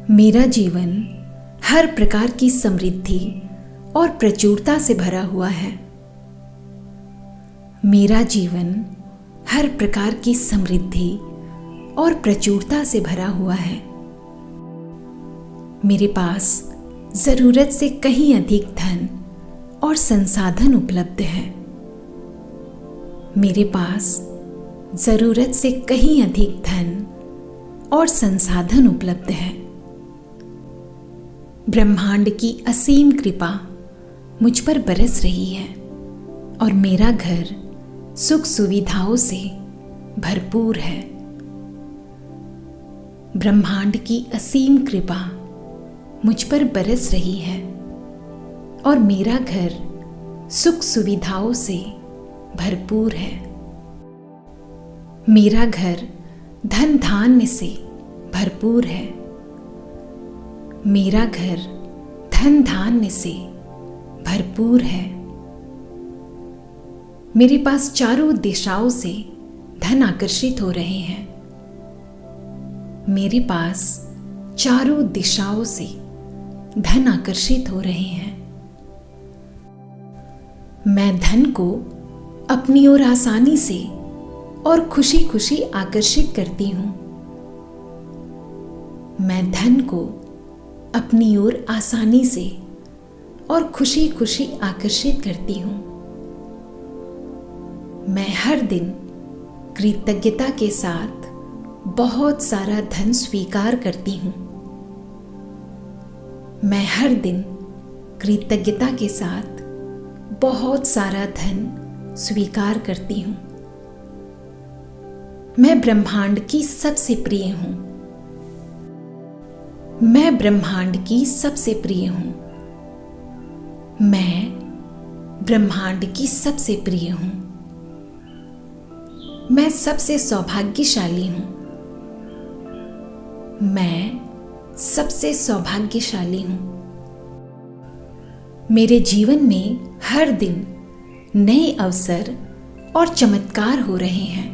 मेरा जीवन हर प्रकार की समृद्धि और प्रचुरता से भरा हुआ है। मेरा जीवन हर प्रकार की समृद्धि और प्रचुरता से भरा हुआ है। मेरे पास जरूरत से कहीं अधिक धन और संसाधन उपलब्ध है। मेरे पास जरूरत से कहीं अधिक धन और संसाधन उपलब्ध है। ब्रह्मांड की असीम कृपा मुझ पर बरस रही है और मेरा घर सुख सुविधाओं से भरपूर है। ब्रह्मांड की असीम कृपा मुझ पर बरस रही है और मेरा घर सुख सुविधाओं से भरपूर है। मेरा घर धन धान्य से भरपूर है। मेरा घर धन धान्य से भरपूर है। मेरे पास चारों दिशाओं से धन आकर्षित हो रहे हैं। मेरे पास चारों दिशाओं से धन आकर्षित हो रहे हैं। मैं धन को अपनी ओर आसानी से और खुशी खुशी आकर्षित करती हूं। मैं धन को अपनी ओर आसानी से और खुशी खुशी आकर्षित करती हूं। मैं हर दिन कृतज्ञता के साथ बहुत सारा धन स्वीकार करती हूं। मैं हर दिन कृतज्ञता के साथ बहुत सारा धन स्वीकार करती हूं। मैं ब्रह्मांड की सबसे प्रिय हूं। मैं ब्रह्मांड की सबसे प्रिय हूं। मैं ब्रह्मांड की सबसे प्रिय हूं। मैं सबसे सौभाग्यशाली हूं। मैं सबसे सौभाग्यशाली हूं। मेरे जीवन में हर दिन नए अवसर और चमत्कार हो रहे हैं।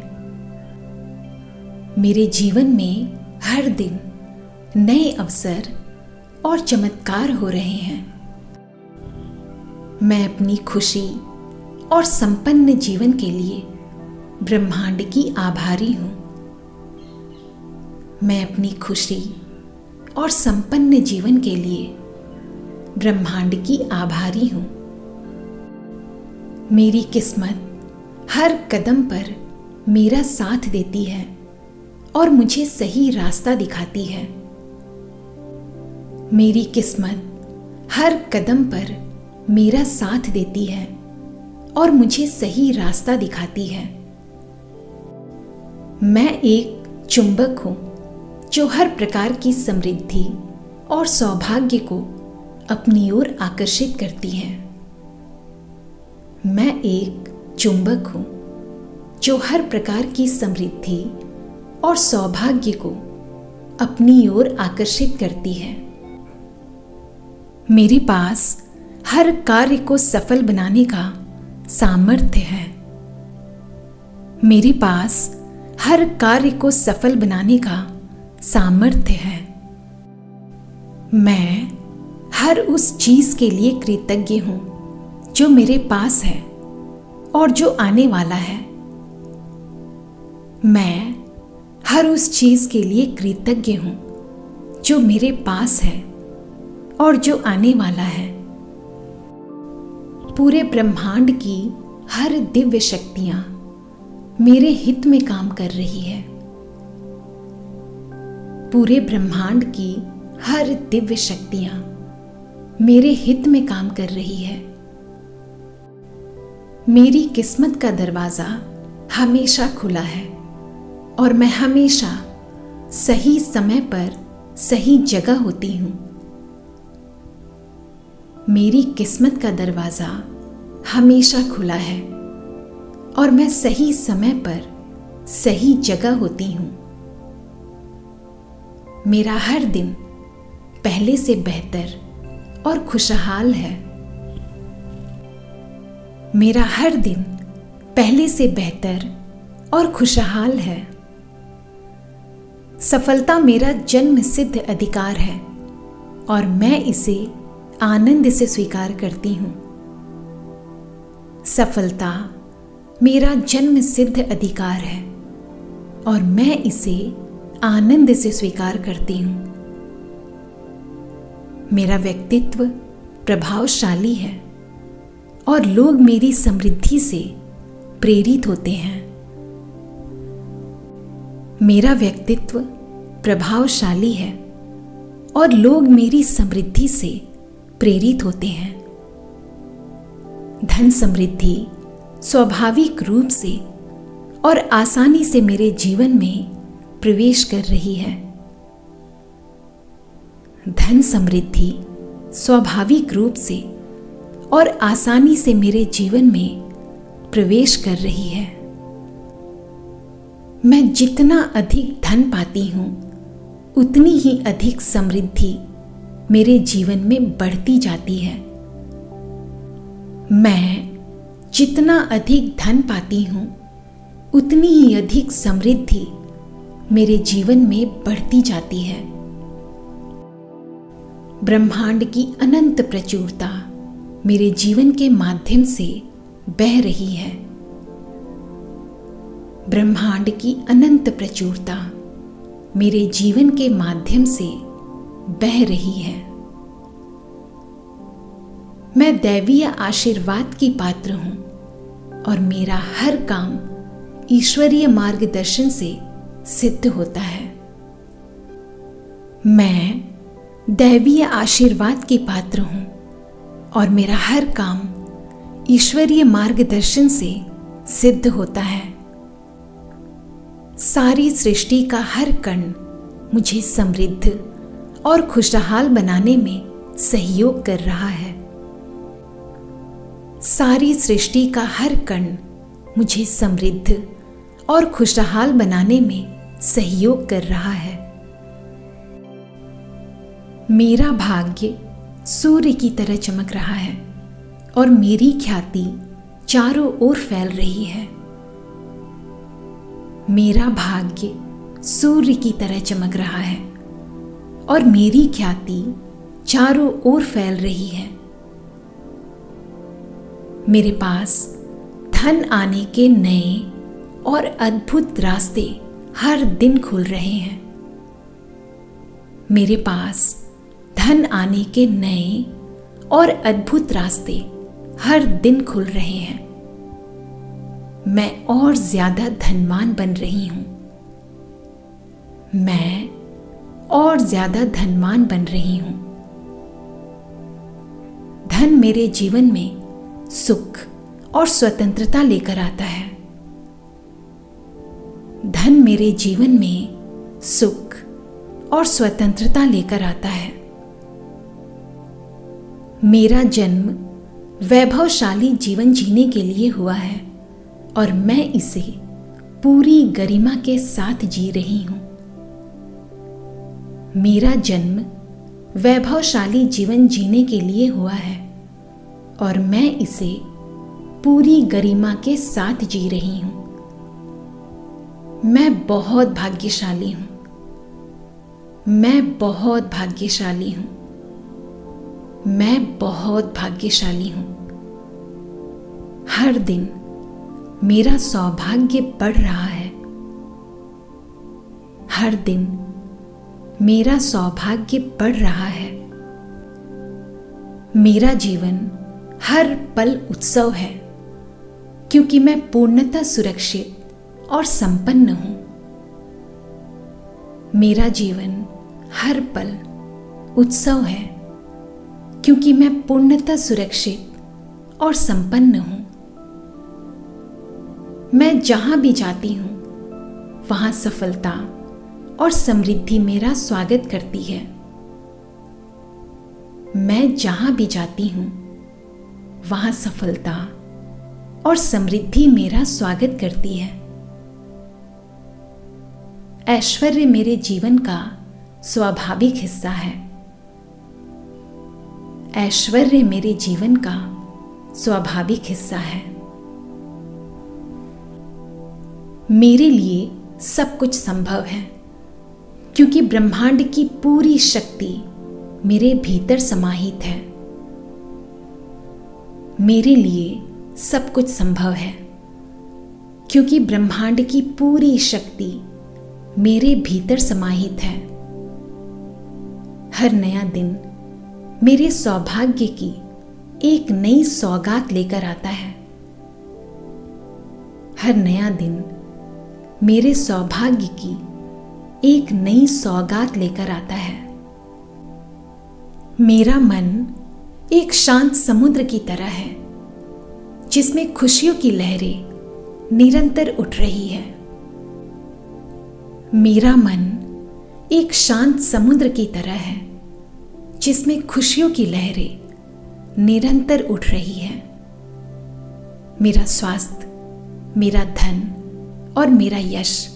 मेरे जीवन में हर दिन नए अवसर और चमत्कार हो रहे हैं। मैं अपनी खुशी और संपन्न जीवन के लिए ब्रह्मांड की आभारी हूं। मैं अपनी खुशी और संपन्न जीवन के लिए ब्रह्मांड की आभारी हूं। मेरी किस्मत हर कदम पर मेरा साथ देती है और मुझे सही रास्ता दिखाती है। मेरी किस्मत हर कदम पर मेरा साथ देती है और मुझे सही रास्ता दिखाती है। मैं एक चुंबक हूं जो हर प्रकार की समृद्धि और सौभाग्य को अपनी ओर आकर्षित करती है। मैं एक चुंबक हूं जो हर प्रकार की समृद्धि और सौभाग्य को अपनी ओर आकर्षित करती है। मेरे पास हर कार्य को सफल बनाने का सामर्थ्य है। मेरे पास हर कार्य को सफल बनाने का सामर्थ्य है। मैं हर उस चीज के लिए कृतज्ञ हूं जो मेरे पास है और जो आने वाला है। मैं हर उस चीज के लिए कृतज्ञ हूं जो मेरे पास है और जो आने वाला है। पूरे ब्रह्मांड की हर दिव्य शक्तियां मेरे हित में काम कर रही है। पूरे ब्रह्मांड की हर दिव्य शक्तियां मेरे हित में काम कर रही है। मेरी किस्मत का दरवाजा हमेशा खुला है और मैं हमेशा सही समय पर सही जगह होती हूं। मेरी किस्मत का दरवाजा हमेशा खुला है और मैं सही समय पर सही जगह होती हूं। मेरा हर दिन पहले से बेहतर और खुशहाल है। मेरा हर दिन पहले से बेहतर और खुशहाल है। सफलता मेरा जन्म सिद्ध अधिकार है और मैं इसे आनंद से स्वीकार करती हूँ। सफलता मेरा जन्म सिद्ध अधिकार है और मैं इसे आनंद से स्वीकार करती हूँ। मेरा व्यक्तित्व प्रभावशाली है और लोग मेरी समृद्धि से प्रेरित होते हैं। मेरा व्यक्तित्व प्रभावशाली है और लोग मेरी समृद्धि से प्रेरित होते हैं। धन समृद्धि स्वाभाविक रूप से और आसानी से मेरे जीवन में प्रवेश कर रही है। धन समृद्धि स्वाभाविक रूप से और आसानी से मेरे जीवन में प्रवेश कर रही है। मैं जितना अधिक धन पाती हूँ उतनी ही अधिक समृद्धि मेरे जीवन में बढ़ती जाती है। मैं जितना अधिक धन पाती हूँ उतनी ही अधिक समृद्धि मेरे जीवन में बढ़ती जाती है। ब्रह्मांड की अनंत प्रचुरता मेरे जीवन के माध्यम से बह रही है। ब्रह्मांड की अनंत प्रचुरता मेरे जीवन के माध्यम से बह रही है। मैं दैवीय आशीर्वाद की पात्र हूं और मेरा हर काम ईश्वरीय मार्गदर्शन से सिद्ध होता है। मैं दैवीय आशीर्वाद की पात्र हूं और मेरा हर काम ईश्वरीय मार्गदर्शन से सिद्ध होता है। सारी सृष्टि का हर कण मुझे समृद्ध और खुशहाल बनाने में सहयोग कर रहा है। सारी सृष्टि का हर कण मुझे समृद्ध और खुशहाल बनाने में सहयोग कर रहा है। मेरा भाग्य सूर्य की तरह चमक रहा है और मेरी ख्याति चारों ओर फैल रही है। मेरा भाग्य सूर्य की तरह चमक रहा है और मेरी ख्याति चारों ओर फैल रही है। मेरे पास धन आने के नए और अद्भुत रास्ते हर दिन खुल रहे हैं। मेरे पास धन आने के नए और अद्भुत रास्ते हर दिन खुल रहे हैं। मैं और ज्यादा धनवान बन रही हूं। मैं और ज्यादा धनवान बन रही हूं। धन मेरे जीवन में सुख और स्वतंत्रता लेकर आता है। धन मेरे जीवन में सुख और स्वतंत्रता लेकर आता है। मेरा जन्म वैभवशाली जीवन जीने के लिए हुआ है और मैं इसे पूरी गरिमा के साथ जी रही हूं। मेरा जन्म वैभवशाली जीवन जीने के लिए हुआ है और मैं इसे पूरी गरिमा के साथ जी रही हूं। मैं बहुत भाग्यशाली हूं। मैं बहुत भाग्यशाली हूं। मैं बहुत भाग्यशाली हूं। हर दिन मेरा सौभाग्य बढ़ रहा है। हर दिन मेरा सौभाग्य बढ़ रहा है। मेरा जीवन हर पल उत्सव है क्योंकि मैं पूर्णतः सुरक्षित और संपन्न हूं। मेरा जीवन हर पल उत्सव है क्योंकि मैं पूर्णतः सुरक्षित और संपन्न हूं। मैं जहां भी जाती हूं वहां सफलता और समृद्धि मेरा स्वागत करती है। मैं जहां भी जाती हूं वहां सफलता और समृद्धि मेरा स्वागत करती है। ऐश्वर्य मेरे जीवन का स्वाभाविक हिस्सा है। ऐश्वर्य मेरे जीवन का स्वाभाविक हिस्सा है। मेरे लिए सब कुछ संभव है क्योंकि ब्रह्मांड की पूरी शक्ति मेरे भीतर समाहित है। मेरे लिए सब कुछ संभव है, क्योंकि ब्रह्मांड की पूरी शक्ति मेरे भीतर समाहित है। हर नया दिन मेरे सौभाग्य की एक नई सौगात लेकर आता है। हर नया दिन मेरे सौभाग्य की एक नई सौगात लेकर आता है। मेरा मन एक शांत समुद्र की तरह है, जिसमें खुशियों की लहरें निरंतर उठ रही है। मेरा मन एक शांत समुद्र की तरह है, जिसमें खुशियों की लहरें निरंतर उठ रही है। मेरा स्वास्थ्य, मेरा धन और मेरा यश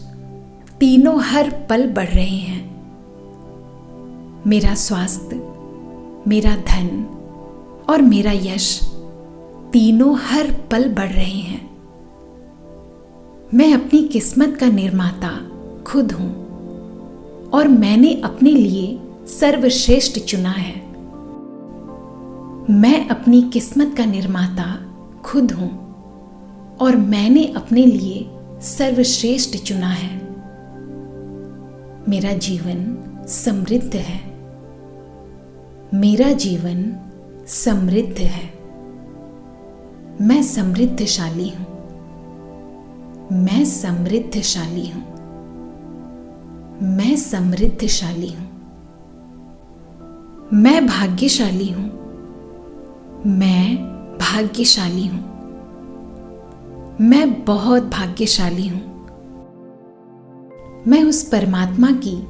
तीनों हर पल बढ़ रहे हैं। मेरा स्वास्थ्य, मेरा धन और मेरा यश तीनों हर पल बढ़ रहे हैं। मैं अपनी किस्मत का निर्माता खुद हूं और मैंने अपने लिए सर्वश्रेष्ठ चुना है। मैं अपनी किस्मत का निर्माता खुद हूं और मैंने अपने लिए सर्वश्रेष्ठ चुना है। मेरा जीवन समृद्ध है। मेरा जीवन समृद्ध है। मैं समृद्धशाली हूं। मैं समृद्धशाली हूं। मैं समृद्धशाली हूं। मैं भाग्यशाली हूं। मैं भाग्यशाली हूं। मैं बहुत भाग्यशाली हूं। मैं उस परमात्मा की,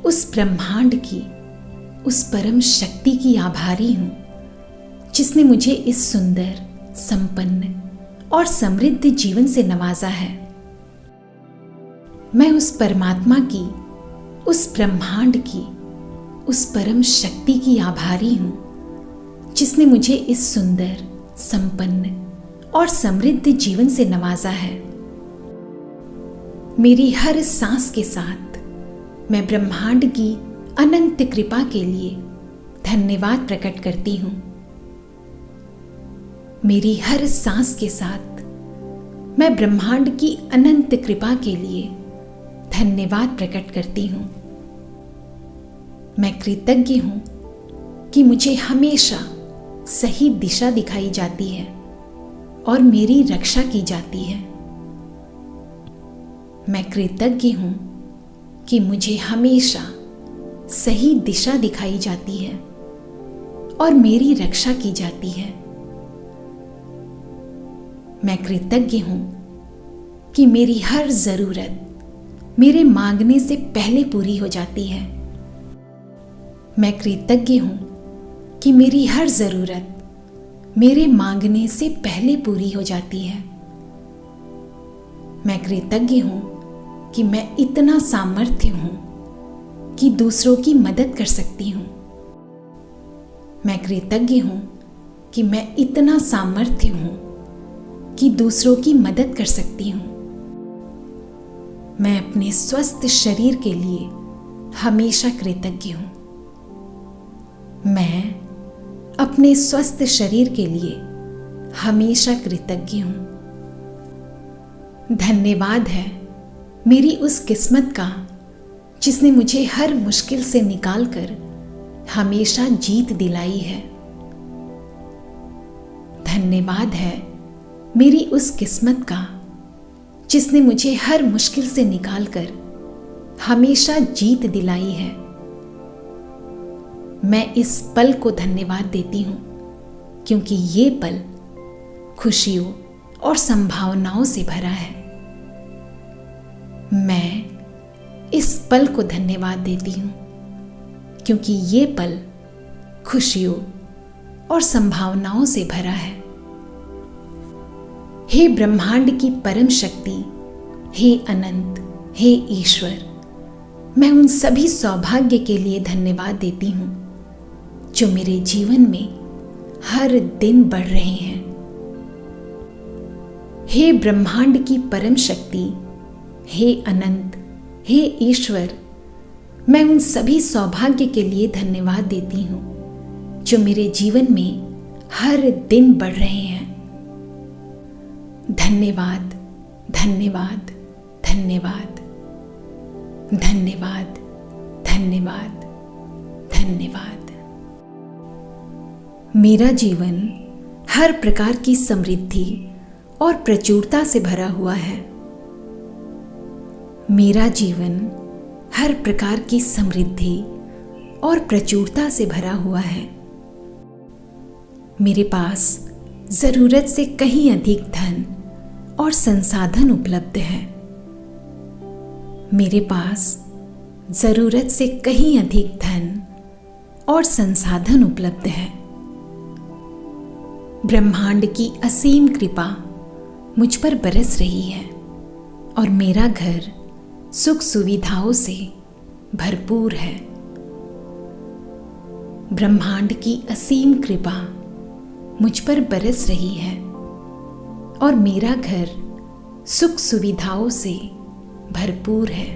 उस ब्रह्मांड की, उस परम शक्ति की आभारी हूं, जिसने मुझे इस सुंदर, संपन्न और समृद्ध जीवन से नवाजा है। मैं उस परमात्मा की, उस ब्रह्मांड की, उस परम शक्ति की आभारी हूं, जिसने मुझे इस सुंदर, संपन्न और समृद्ध जीवन से नवाजा है। मेरी हर सांस के साथ मैं ब्रह्मांड की अनंत कृपा के लिए धन्यवाद प्रकट करती हूं। मेरी हर सांस के साथ मैं ब्रह्मांड की अनंत कृपा के लिए धन्यवाद प्रकट करती हूं। मैं कृतज्ञ हूं कि मुझे हमेशा सही दिशा दिखाई जाती है और मेरी रक्षा की जाती है। मैं कृतज्ञ हूं कि मुझे हमेशा सही दिशा दिखाई जाती है और मेरी रक्षा की जाती है। मैं कृतज्ञ हूं कि मेरी हर जरूरत मेरे मांगने से पहले पूरी हो जाती है। मैं कृतज्ञ हूं कि मेरी हर जरूरत मेरे मांगने से पहले पूरी हो जाती है। मैं कृतज्ञ हूं कि मैं इतना सामर्थ्य हूं कि दूसरों की मदद कर सकती हूं। मैं कृतज्ञ हूं कि मैं इतना सामर्थ्य हूं कि दूसरों की मदद कर सकती हूं। मैं अपने स्वस्थ शरीर के लिए हमेशा कृतज्ञ हूं। मैं अपने स्वस्थ शरीर के लिए हमेशा कृतज्ञ हूं। धन्यवाद है मेरी उस किस्मत का, जिसने मुझे हर मुश्किल से निकालकर हमेशा जीत दिलाई है। धन्यवाद है मेरी उस किस्मत का, जिसने मुझे हर मुश्किल से निकालकर हमेशा जीत दिलाई है। मैं इस पल को धन्यवाद देती हूं, क्योंकि ये पल खुशियों और संभावनाओं से भरा है। मैं इस पल को धन्यवाद देती हूं, क्योंकि ये पल खुशियों और संभावनाओं से भरा है। हे ब्रह्मांड की परम शक्ति, हे अनंत, हे ईश्वर, मैं उन सभी सौभाग्य के लिए धन्यवाद देती हूं जो मेरे जीवन में हर दिन बढ़ रहे हैं। हे ब्रह्मांड की परम शक्ति, हे अनंत, हे ईश्वर, मैं उन सभी सौभाग्य के लिए धन्यवाद देती हूँ जो मेरे जीवन में हर दिन बढ़ रहे हैं। धन्यवाद, धन्यवाद, धन्यवाद, धन्यवाद, धन्यवाद, धन्यवाद। मेरा जीवन हर प्रकार की समृद्धि और प्रचुरता से भरा हुआ है। मेरा जीवन हर प्रकार की समृद्धि और प्रचुरता से भरा हुआ है। मेरे पास जरूरत से कहीं अधिक धन और संसाधन उपलब्ध है। मेरे पास जरूरत से कहीं अधिक धन और संसाधन उपलब्ध है। ब्रह्मांड की असीम कृपा मुझ पर बरस रही है और मेरा घर सुख सुविधाओं से भरपूर है। ब्रह्मांड की असीम कृपा मुझ पर बरस रही है और मेरा घर सुख सुविधाओं से भरपूर है।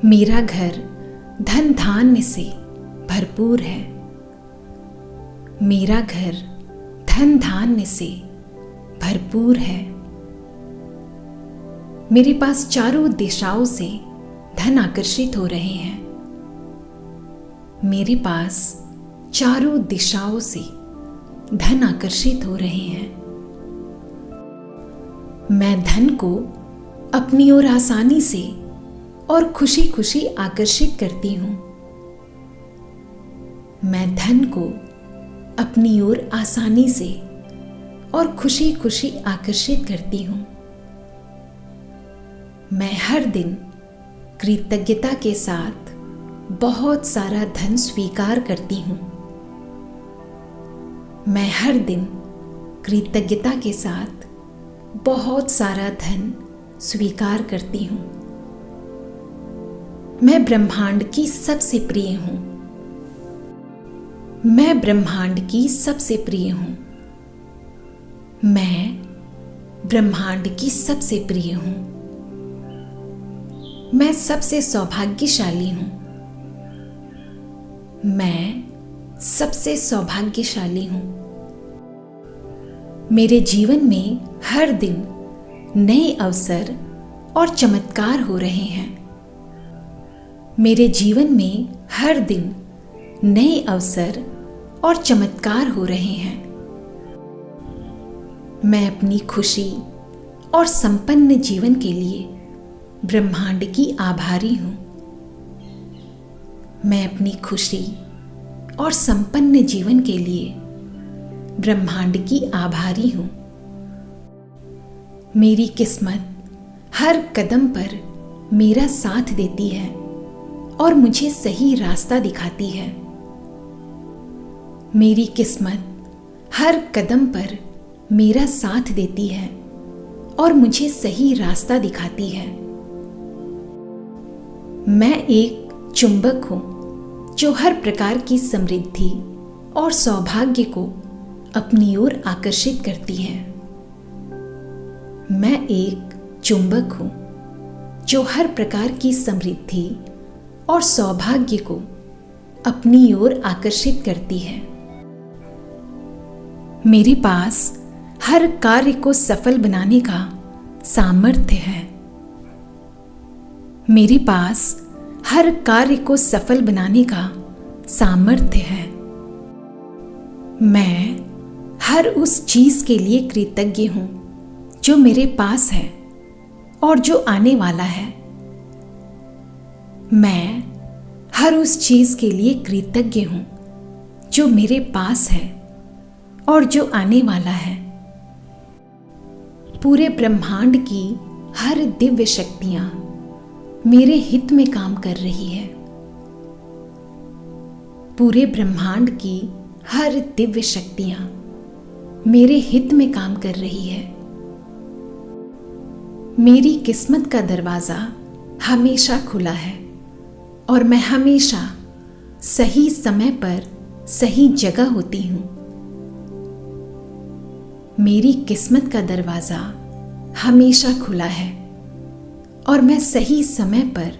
मेरा घर धन धान्य से भरपूर है। मेरा घर धन धान्य से भरपूर है। मेरे पास चारों दिशाओं से धन आकर्षित हो रहे हैं। मेरे पास चारों दिशाओं से धन आकर्षित हो रहे हैं। मैं धन को अपनी ओर आसानी से और खुशी खुशी आकर्षित करती हूं। मैं धन को अपनी ओर आसानी से और खुशी खुशी आकर्षित करती हूं। मैं हर दिन कृतज्ञता के साथ बहुत सारा धन स्वीकार करती हूं। मैं हर दिन कृतज्ञता के साथ बहुत सारा धन स्वीकार करती हूं। मैं ब्रह्मांड की सबसे प्रिय हूं। मैं ब्रह्मांड की सबसे प्रिय हूं। मैं ब्रह्मांड की सबसे प्रिय हूं। मैं सबसे सौभाग्यशाली हूं। मैं सबसे सौभाग्यशाली हूं। मेरे जीवन में हर दिन नए अवसर और चमत्कार हो रहे हैं। मेरे जीवन में हर दिन नए अवसर और चमत्कार हो रहे हैं। मैं अपनी खुशी और संपन्न जीवन के लिए ब्रह्मांड की आभारी हूं। मैं अपनी खुशी और संपन्न जीवन के लिए ब्रह्मांड की आभारी हूं। मेरी किस्मत हर कदम पर मेरा साथ देती है और मुझे सही रास्ता दिखाती है। मेरी किस्मत हर कदम पर मेरा साथ देती है और मुझे सही रास्ता दिखाती है। मैं एक चुंबक हूं जो हर प्रकार की समृद्धि और सौभाग्य को अपनी ओर आकर्षित करती है। मैं एक चुंबक हूं जो हर प्रकार की समृद्धि और सौभाग्य को अपनी ओर आकर्षित करती है। मेरे पास हर कार्य को सफल बनाने का सामर्थ्य है। मेरे पास हर कार्य को सफल बनाने का सामर्थ्य है। मैं हर उस चीज के लिए कृतज्ञ हूं जो मेरे पास है और जो आने वाला है। मैं हर उस चीज के लिए कृतज्ञ हूं जो मेरे पास है और जो आने वाला है। पूरे ब्रह्मांड की हर दिव्य शक्तियां मेरे हित में काम कर रही है। पूरे ब्रह्मांड की हर दिव्य शक्तियां मेरे हित में काम कर रही है। मेरी किस्मत का दरवाजा हमेशा खुला है और मैं हमेशा सही समय पर सही जगह होती हूं। मेरी किस्मत का दरवाजा हमेशा खुला है और मैं सही समय पर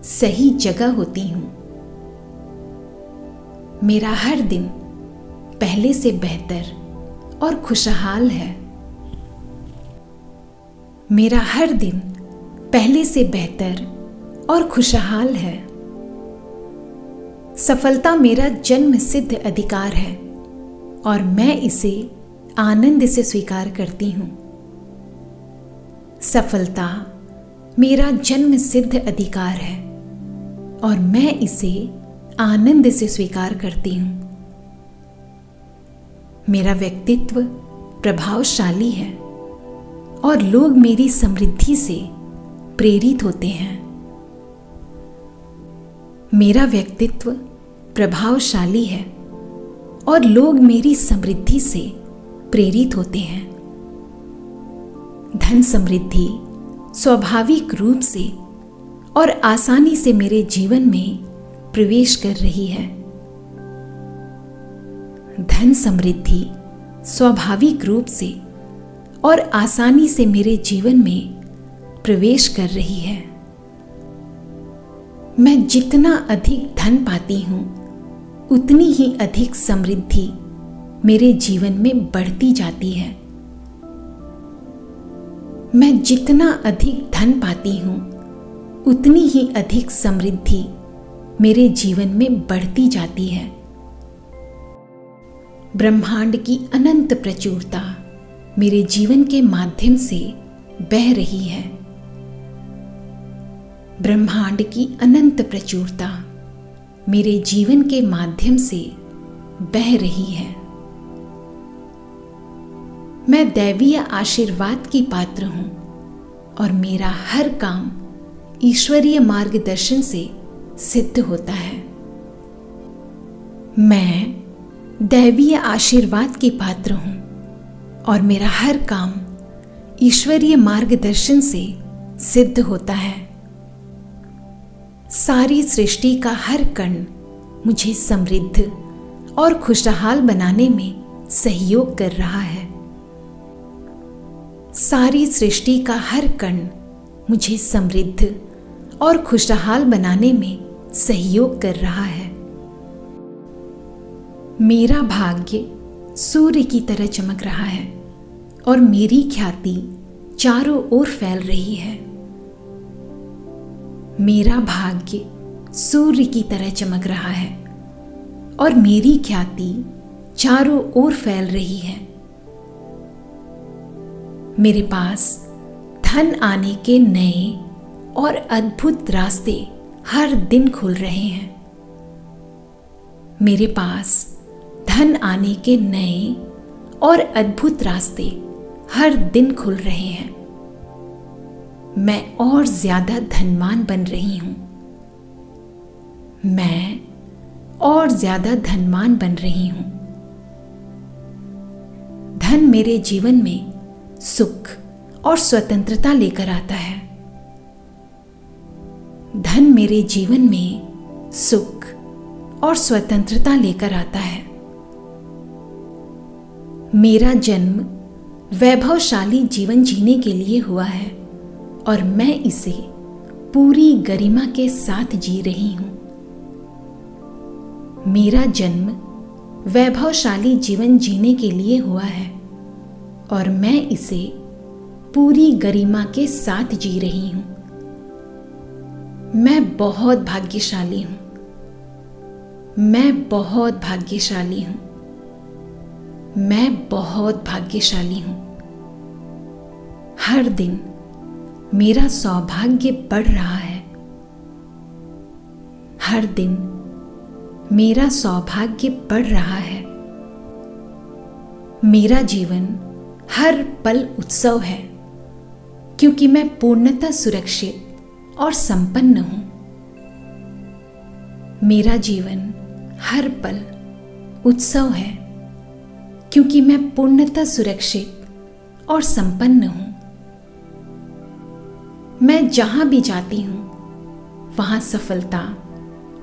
सही जगह होती हूँ। मेरा हर दिन पहले से बेहतर और खुशहाल है। मेरा हर दिन पहले से बेहतर और खुशहाल है। सफलता मेरा जन्म सिद्ध अधिकार है और मैं इसे आनंद से स्वीकार करती हूँ। सफलता मेरा जन्म सिद्ध अधिकार है और मैं इसे आनंद से स्वीकार करती हूँ। मेरा व्यक्तित्व प्रभावशाली है और लोग मेरी समृद्धि से प्रेरित होते हैं। मेरा व्यक्तित्व प्रभावशाली है और लोग मेरी समृद्धि से प्रेरित होते हैं। धन समृद्धि स्वाभाविक रूप से और आसानी से मेरे जीवन में प्रवेश कर रही है। धन समृद्धि स्वाभाविक रूप से और आसानी से मेरे जीवन में प्रवेश कर रही है। मैं जितना अधिक धन पाती हूँ उतनी ही अधिक समृद्धि मेरे जीवन में बढ़ती जाती है। मैं जितना अधिक धन पाती हूँ उतनी ही अधिक समृद्धि मेरे जीवन में बढ़ती जाती है। ब्रह्मांड की अनंत प्रचुरता मेरे जीवन के माध्यम से बह रही है। ब्रह्मांड की अनंत प्रचुरता मेरे जीवन के माध्यम से बह रही है। मैं दैवीय आशीर्वाद की पात्र हूं और मेरा हर काम ईश्वरीय मार्गदर्शन से सिद्ध होता है। मैं दैवीय आशीर्वाद की पात्र हूं और मेरा हर काम ईश्वरीय मार्गदर्शन से सिद्ध होता है। सारी सृष्टि का हर कण मुझे समृद्ध और खुशहाल बनाने में सहयोग कर रहा है। सारी सृष्टि का हर कण मुझे समृद्ध और खुशहाल बनाने में सहयोग कर रहा है। मेरा भाग्य सूर्य की तरह चमक रहा है और मेरी ख्याति चारों ओर फैल रही है। मेरा भाग्य सूर्य की तरह चमक रहा है और मेरी ख्याति चारों ओर फैल रही है। मेरे पास धन आने के नए और अद्भुत रास्ते हर दिन खुल रहे हैं। मेरे पास धन आने के नए और अद्भुत रास्ते हर दिन खुल रहे हैं। मैं और ज्यादा धनवान बन रही हूं। मैं और ज्यादा धनवान बन रही हूं। धन मेरे जीवन में सुख और स्वतंत्रता लेकर आता है। धन मेरे जीवन में सुख और स्वतंत्रता लेकर आता है। मेरा जन्म वैभवशाली जीवन जीने के लिए हुआ है और मैं इसे पूरी गरिमा के साथ जी रही हूं। मेरा जन्म वैभवशाली जीवन जीने के लिए हुआ है और मैं इसे पूरी गरिमा के साथ जी रही हूं। मैं बहुत भाग्यशाली हूं। मैं बहुत भाग्यशाली हूं। मैं बहुत भाग्यशाली हूं। हर दिन मेरा सौभाग्य बढ़ रहा है। हर दिन मेरा सौभाग्य बढ़ रहा है। मेरा जीवन हर पल उत्सव है क्योंकि मैं पूर्णतः सुरक्षित और संपन्न हूं। मेरा जीवन हर पल उत्सव है क्योंकि मैं पूर्णतः सुरक्षित और संपन्न हूं। मैं जहां भी जाती हूं वहां सफलता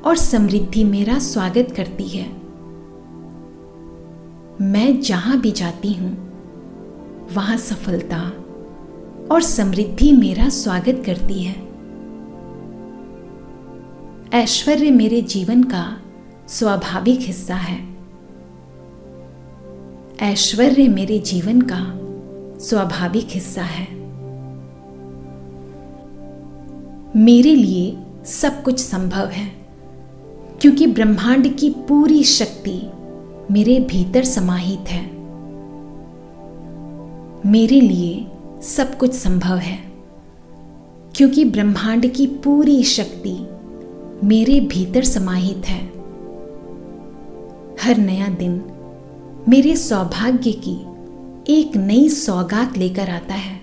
और समृद्धि मेरा स्वागत करती है। मैं जहां भी जाती हूं वहां सफलता और समृद्धि मेरा स्वागत करती है। ऐश्वर्य मेरे जीवन का स्वाभाविक हिस्सा है। ऐश्वर्य मेरे जीवन का स्वाभाविक हिस्सा है। मेरे लिए सब कुछ संभव है क्योंकि ब्रह्मांड की पूरी शक्ति मेरे भीतर समाहित है। मेरे लिए सब कुछ संभव है क्योंकि ब्रह्मांड की पूरी शक्ति मेरे भीतर समाहित है। हर नया दिन मेरे सौभाग्य की एक नई सौगात लेकर आता है।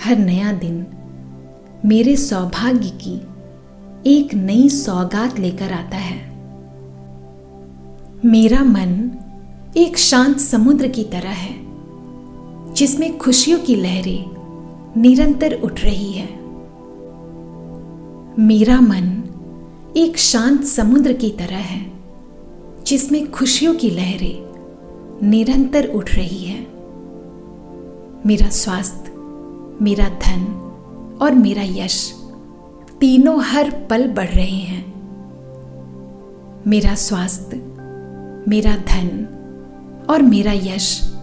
हर नया दिन मेरे सौभाग्य की एक नई सौगात लेकर आता है। मेरा मन एक शांत समुद्र की तरह है जिसमें खुशियों की लहरें निरंतर उठ रही है। मेरा मन एक शांत समुद्र की तरह है जिसमें खुशियों की लहरें निरंतर उठ रही है। मेरा स्वास्थ्य, मेरा धन और मेरा यश तीनों हर पल बढ़ रहे हैं। मेरा स्वास्थ्य, मेरा धन और मेरा यश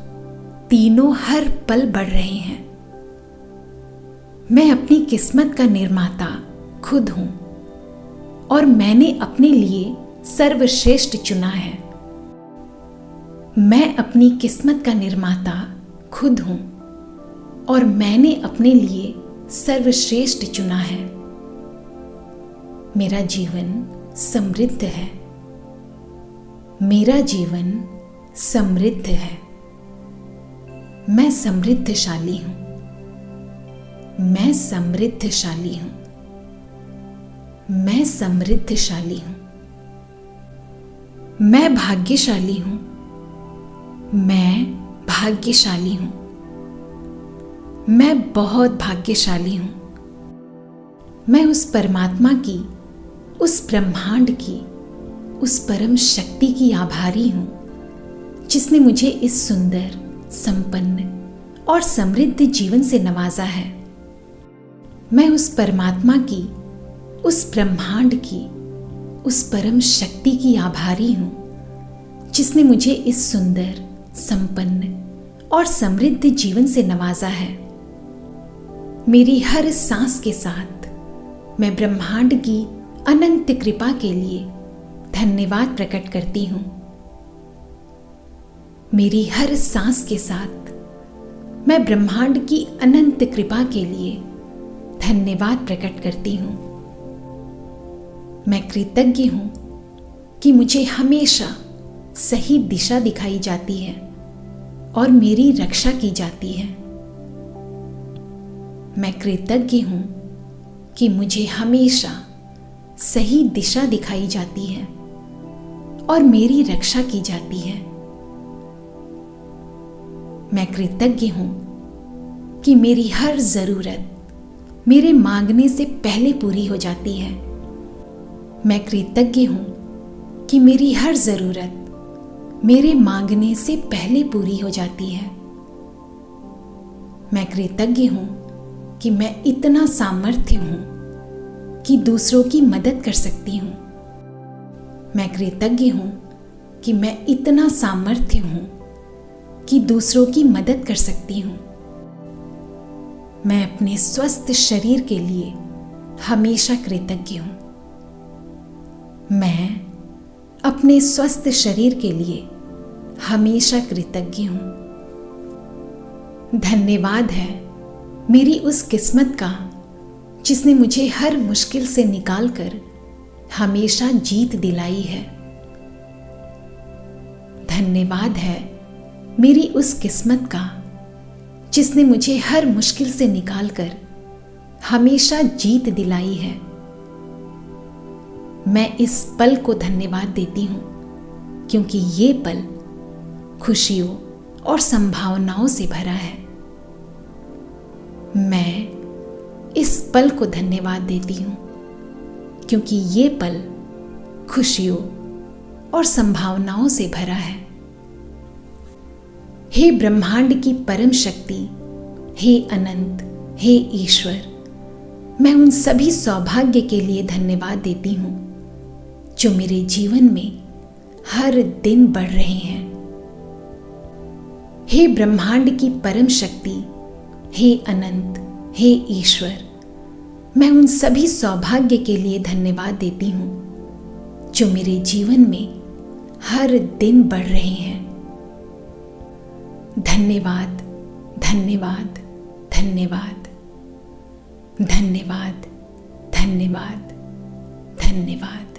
तीनों हर पल बढ़ रहे हैं। मैं अपनी किस्मत का निर्माता खुद हूं और मैंने अपने लिए सर्वश्रेष्ठ चुना है। मैं अपनी किस्मत का निर्माता खुद हूं और मैंने अपने लिए सर्वश्रेष्ठ चुना है। मेरा जीवन समृद्ध है। मेरा जीवन समृद्ध है। मैं समृद्धशाली हूं। मैं समृद्धशाली हूं। मैं समृद्धशाली हूं। मैं भाग्यशाली हूं। मैं भाग्यशाली हूं। मैं बहुत भाग्यशाली हूं। मैं उस परमात्मा की, उस ब्रह्मांड की, उस परम शक्ति की आभारी हूं जिसने मुझे इस सुंदर, संपन्न और समृद्ध जीवन से नवाजा है। मैं उस परमात्मा की, उस ब्रह्मांड की, उस परम शक्ति की आभारी हूं जिसने मुझे इस सुंदर, संपन्न और समृद्ध जीवन से नवाजा है। मेरी हर सांस के साथ मैं ब्रह्मांड की अनंत कृपा के लिए धन्यवाद प्रकट करती हूं। मेरी हर सांस के साथ मैं ब्रह्मांड की अनंत कृपा के लिए धन्यवाद प्रकट करती हूं। मैं कृतज्ञ हूं कि मुझे हमेशा सही दिशा दिखाई जाती है और मेरी रक्षा की जाती है। मैं कृतज्ञ हूं कि मुझे हमेशा सही दिशा दिखाई जाती है और मेरी रक्षा की जाती है। मैं कृतज्ञ हूं कि मेरी हर जरूरत मेरे मांगने से पहले पूरी हो जाती है। मैं कृतज्ञ हूं कि मेरी हर जरूरत मेरे मांगने से पहले पूरी हो जाती है। मैं कृतज्ञ हूं कि मैं इतना सामर्थ्य हूं कि दूसरों की मदद कर सकती हूं। मैं कृतज्ञ हूं कि मैं इतना सामर्थ्य हूं कि दूसरों की मदद कर सकती हूं। मैं अपने स्वस्थ शरीर के लिए हमेशा कृतज्ञ हूं। मैं अपने स्वस्थ शरीर के लिए हमेशा कृतज्ञ हूं। धन्यवाद है मेरी उस किस्मत का जिसने मुझे हर मुश्किल से निकालकर हमेशा जीत दिलाई है। धन्यवाद है मेरी उस किस्मत का जिसने मुझे हर मुश्किल से निकालकर हमेशा जीत दिलाई है। मैं इस पल को धन्यवाद देती हूं क्योंकि ये पल खुशियों और संभावनाओं से भरा है। मैं इस पल को धन्यवाद देती हूं क्योंकि ये पल खुशियों और संभावनाओं से भरा है। हे ब्रह्मांड की परम शक्ति, हे अनंत, हे ईश्वर, मैं उन सभी सौभाग्य के लिए धन्यवाद देती हूँ जो मेरे जीवन में हर दिन बढ़ रहे हैं। हे ब्रह्मांड की परम शक्ति, हे अनंत, हे ईश्वर, मैं उन सभी सौभाग्य के लिए धन्यवाद देती हूँ जो मेरे जीवन में हर दिन बढ़ रहे हैं। धन्यवाद, धन्यवाद, धन्यवाद, धन्यवाद, धन्यवाद, धन्यवाद।